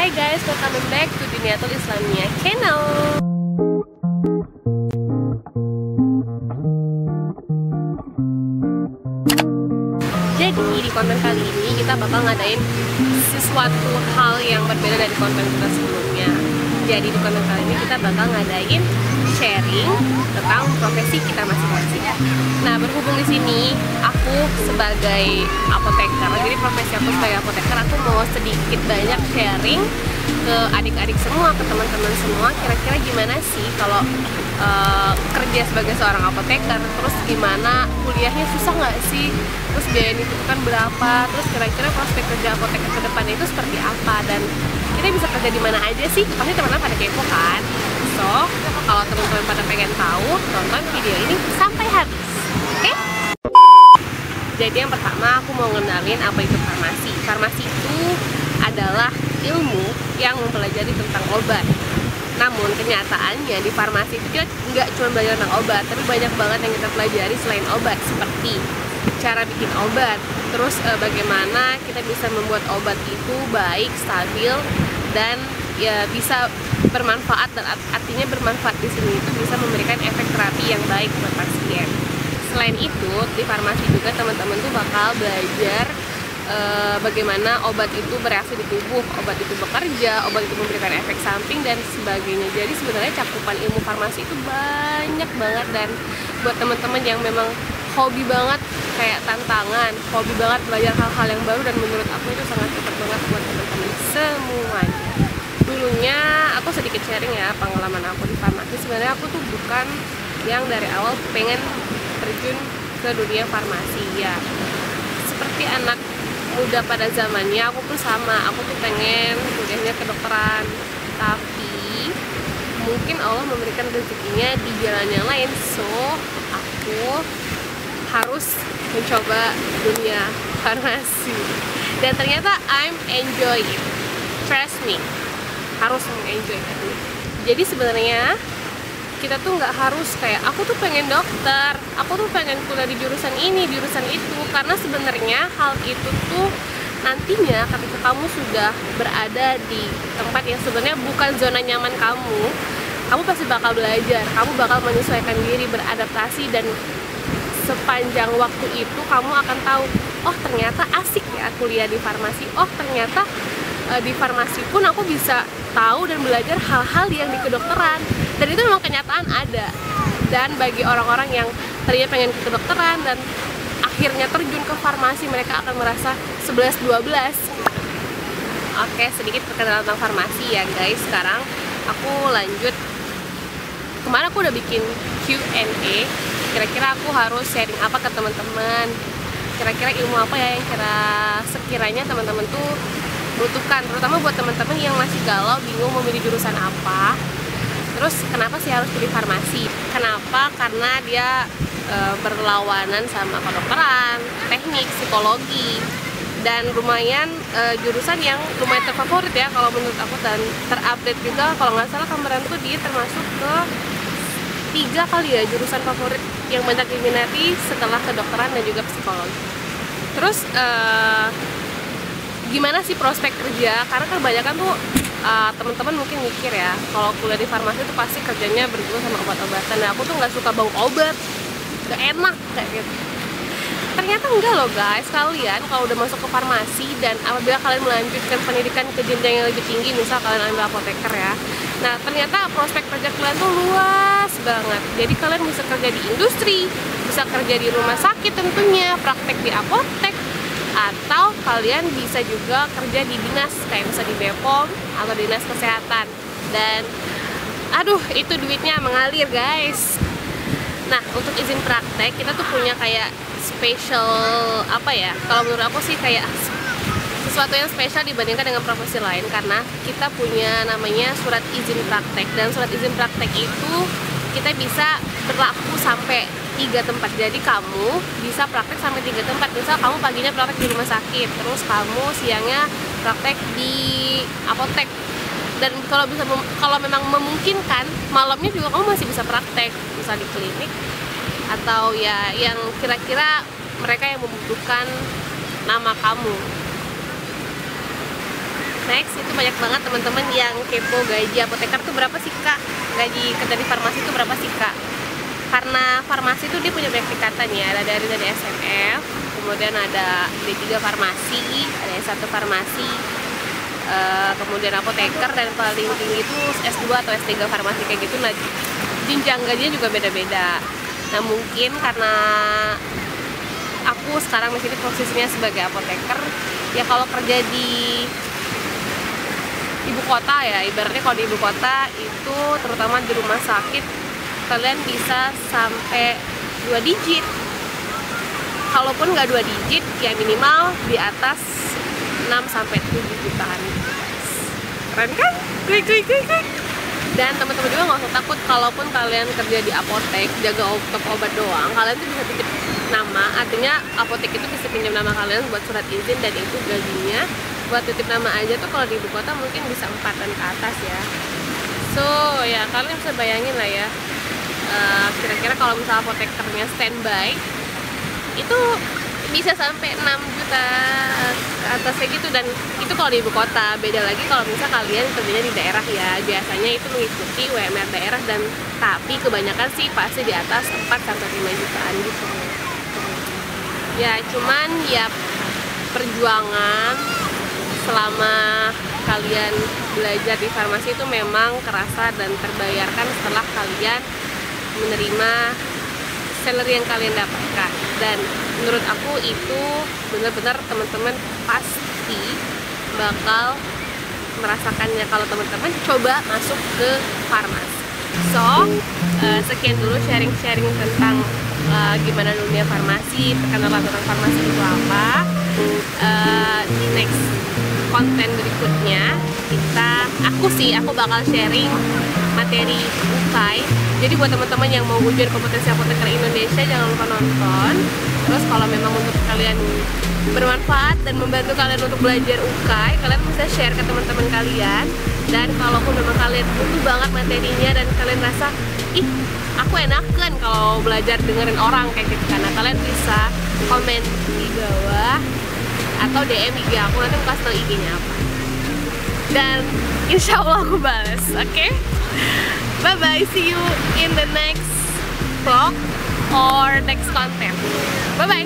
Hai guys, welcome back to Duniatul Islamiyah channel. Jadi di konten kali ini kita bakal ngadain sesuatu hal yang berbeda dari konten kita sebelumnya. Jadi di konten kali ini kita bakal ngadain sharing tentang profesi kita masing-masing. Nah, berhubung di sini aku sebagai apoteker, jadi profesi aku sebagai apoteker, aku mau sedikit banyak sharing ke adik-adik semua, ke teman-teman semua. Kira-kira gimana sih kalau kerja sebagai seorang apoteker? Terus gimana kuliahnya, susah nggak sih? Terus biaya itu kan berapa? Terus kira-kira prospek kerja apoteker ke depannya itu seperti apa? Dan kita bisa kerja di mana aja sih? Pasti teman-teman pada kepo kan? So, kalau teman-teman pada pengen tahu, tonton video ini sampai habis. Oke? Jadi yang pertama aku mau ngenalin apa itu farmasi. Farmasi itu adalah ilmu yang mempelajari tentang obat. Namun kenyataannya di farmasi itu kita nggak cuma belajar tentang obat, tapi banyak banget yang kita pelajari selain obat, seperti cara bikin obat, terus bagaimana kita bisa membuat obat itu baik, stabil, dan ya bisa bermanfaat. Dan artinya bermanfaat di sini itu bisa memberikan efek terapi yang baik buat pasien. Selain itu di farmasi juga teman-teman tuh bakal belajar bagaimana obat itu bereaksi di tubuh, obat itu bekerja, obat itu memberikan efek samping dan sebagainya. Jadi sebenarnya cakupan ilmu farmasi itu banyak banget, dan buat teman-teman yang memang hobi banget, kayak tantangan, hobi banget belajar hal-hal yang baru, dan menurut aku itu sangat cocok banget buat teman-teman semuanya. Dulunya aku sedikit sharing ya pengalaman aku di farmasi. Sebenarnya aku tuh bukan yang dari awal pengen terjun ke dunia farmasi ya. Seperti anak muda pada zamannya, aku tuh sama, aku tuh pengen kuliahnya kedokteran, tapi mungkin Allah memberikan rezekinya di jalan yang lain, so aku harus mencoba dunia farmasi, dan ternyata I'm enjoy it, trust me, harus mengenjoy itu. Jadi sebenarnya kita tuh nggak harus kayak aku tuh pengen dokter, aku tuh pengen kuliah di jurusan ini, jurusan itu, karena sebenarnya hal itu tuh nantinya ketika kamu sudah berada di tempat yang sebenarnya bukan zona nyaman kamu pasti bakal belajar, kamu bakal menyesuaikan diri, beradaptasi, dan sepanjang waktu itu kamu akan tahu, oh ternyata asik ya kuliah di farmasi, oh ternyata di farmasi pun aku bisa tahu dan belajar hal-hal yang di kedokteran. Dan itu memang kenyataan ada. Dan bagi orang-orang yang tadinya pengen ke kedokteran dan akhirnya terjun ke farmasi, mereka akan merasa 11-12. Oke, sedikit perkenalan tentang farmasi ya guys. Sekarang aku lanjut. Kemarin aku udah bikin Q&A. Kira-kira aku harus sharing apa ke teman-teman, kira-kira ilmu apa ya yang sekiranya teman-teman tuh butuhkan, terutama buat teman-teman yang masih galau, bingung memilih jurusan apa. Terus kenapa sih harus pilih farmasi? Kenapa? Karena dia berlawanan sama kedokteran, teknik, psikologi, dan lumayan jurusan yang lumayan terfavorit ya kalau menurut aku, dan terupdate juga. Kalau nggak salah kemarin tuh dia termasuk ke 3 kali ya jurusan favorit yang banyak diminati setelah kedokteran dan juga psikologi. Terus gimana sih prospek kerja? Karena kebanyakan tuh teman-teman mungkin mikir ya, kalau kuliah di farmasi itu pasti kerjanya berguna sama obat-obatan. Nah, aku tuh nggak suka bau obat, gak enak kayak gitu. Ternyata enggak loh guys. Kalian kalau udah masuk ke farmasi dan apabila kalian melanjutkan pendidikan ke jenjang yang lebih tinggi, misal kalian ambil apoteker ya, nah ternyata prospek kerja kalian tuh luas banget. Jadi kalian bisa kerja di industri, bisa kerja di rumah sakit tentunya, praktek di apotek, atau kalian bisa juga kerja di dinas kayak bisa di Bepom atau dinas kesehatan. Dan aduh, itu duitnya mengalir guys. Nah, untuk izin praktek kita tuh punya kayak special apa ya, kalau menurut aku sih kayak sesuatu yang spesial dibandingkan dengan profesi lain, karena kita punya namanya surat izin praktek. Dan surat izin praktek itu kita bisa berlaku sampai 3 tempat. Jadi kamu bisa praktek sampai 3 tempat. Misal kamu paginya praktek di rumah sakit, terus kamu siangnya praktek di apotek, dan kalau memang memungkinkan malamnya juga kamu masih bisa praktek, bisa di klinik atau ya yang kira-kira mereka yang membutuhkan nama kamu. Next, itu banyak banget teman-teman yang kepo gaji apoteker tuh berapa sih kak? Gaji kerja di farmasi itu berapa sih kak? Karena farmasi itu dia punya banyak tingkatan ya, ada dari SMF, kemudian ada D3 farmasi, ada S1 farmasi, kemudian apoteker, dan paling tinggi itu S2 atau S3 farmasi kayak gitu. Nah, jenjang gajinya juga beda-beda. Nah, mungkin karena aku sekarang di sini posisinya sebagai apoteker, ya kalau kerja di ibu kota ya, ibaratnya kalau di ibu kota itu terutama di rumah sakit kalian bisa sampai 2 digit. Kalaupun nggak 2 digit, ya minimal di atas 6-7 jutaan. Keren kan? Klik. Dan teman-teman juga nggak usah takut kalaupun kalian kerja di apotek, jaga toko obat doang, kalian tuh bisa titip nama. Artinya apotek itu bisa pinjam nama kalian buat surat izin, dan itu gajinya buat titip nama aja tuh kalau di ibu kota mungkin bisa 4 dan ke atas ya. So ya kalian bisa bayangin lah ya, kira-kira kalau misalnya apotekernya standby itu bisa sampai 6 juta ke atasnya gitu. Dan itu kalau di ibu kota. Beda lagi kalau misalnya kalian kerjanya di daerah ya, biasanya itu mengikuti UMR daerah, dan tapi kebanyakan sih pasti di atas 4-5 jutaan gitu ya. Cuman ya perjuangan selama kalian belajar di farmasi itu memang kerasa dan terbayarkan setelah kalian menerima salary yang kalian dapatkan. Dan menurut aku itu benar-benar teman-teman pasti bakal merasakannya kalau teman-teman coba masuk ke farmasi. So, sekian dulu sharing-sharing tentang gimana dunia farmasi, perkenalan tentang farmasi itu apa. Di next konten berikutnya aku bakal sharing materi UKAI. Jadi buat teman-teman yang mau ujian kompetensi apoteker Indonesia, jangan lupa nonton. Terus kalau memang untuk kalian bermanfaat dan membantu kalian untuk belajar UKAI, kalian bisa share ke teman-teman kalian. Dan kalaupun memang kalian butuh banget materinya dan kalian rasa, ih aku enakan kalau belajar dengerin orang kayak gitu, karena kalian bisa komen di bawah atau DM IG aku, nanti aku kasih tau IG-nya apa. Dan insya Allah aku balas, oke? Bye bye, see you in the next vlog or next content. Bye bye.